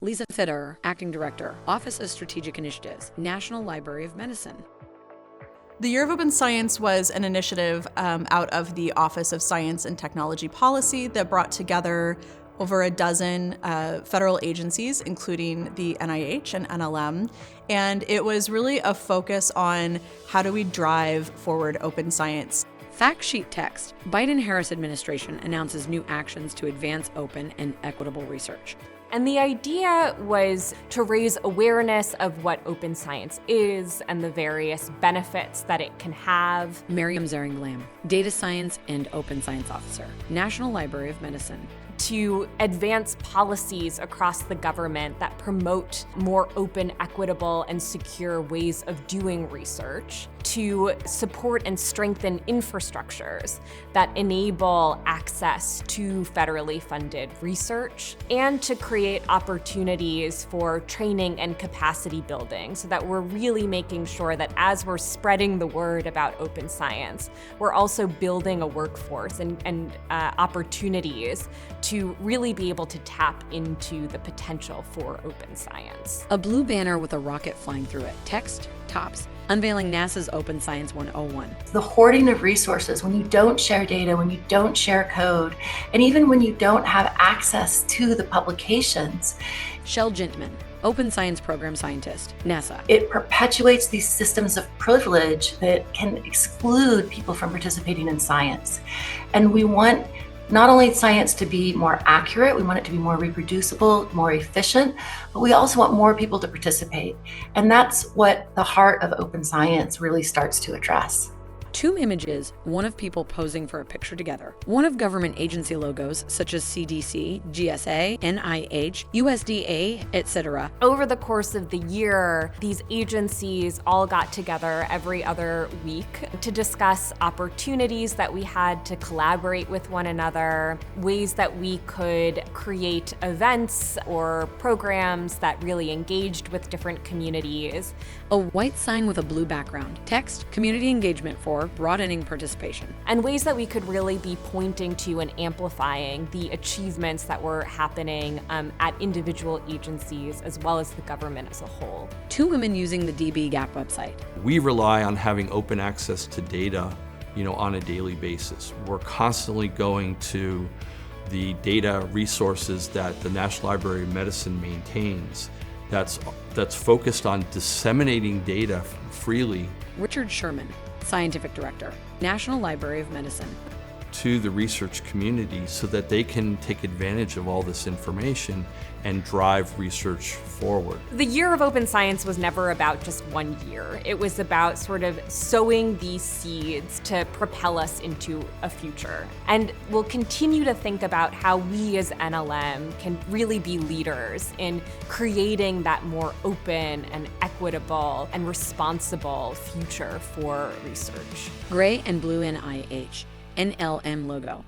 Lisa Fitter, Acting Director, Office of Strategic Initiatives, National Library of Medicine. The Year of Open Science was an initiative out of the Office of Science and Technology Policy that brought together over a dozen federal agencies, including the NIH and NLM. And it was really a focus on how do we drive forward open science. Fact sheet text. Biden-Harris administration announces new actions to advance open and equitable research. And the idea was to raise awareness of what open science is and the various benefits that it can have. Miriam Zaring-Lamb, Data Science and Open Science Officer, National Library of Medicine. To advance policies across the government that promote more open, equitable, and secure ways of doing research. To support and strengthen infrastructures that enable access to federally funded research, and to create opportunities for training and capacity building so that we're really making sure that as we're spreading the word about open science, we're also building a workforce and opportunities to really be able to tap into the potential for open science. A blue banner with a rocket flying through it. Text, TOPS, unveiling NASA's Open Science 101. The hoarding of resources, when you don't share data, when you don't share code, and even when you don't have access to the publications. Shel Gentman, Open Science Program Scientist, NASA. It perpetuates these systems of privilege that can exclude people from participating in science. And we want not only science to be more accurate, we want it to be more reproducible, more efficient, but we also want more people to participate. And that's what the heart of open science really starts to address. Two images, one of people posing for a picture together, one of government agency logos such as CDC, GSA, NIH, USDA, etc. Over the course of the year, these agencies all got together every other week to discuss opportunities that we had to collaborate with one another, ways that we could create events or programs that really engaged with different communities. A white sign with a blue background. Text, community engagement for broadening participation. And ways that we could really be pointing to and amplifying the achievements that were happening at individual agencies as well as the government as a whole. Two women using the DB Gap website. We rely on having open access to data, on a daily basis. We're constantly going to the data resources that the National Library of Medicine maintains that's focused on disseminating data freely. Richard Sherman, Scientific Director, National Library of Medicine. To the research community so that they can take advantage of all this information and drive research forward. The Year of Open Science was never about just 1 year. It was about sort of sowing these seeds to propel us into a future. And we'll continue to think about how we as NLM can really be leaders in creating that more open and equitable and responsible future for research. Gray and blue NIH, NLM logo.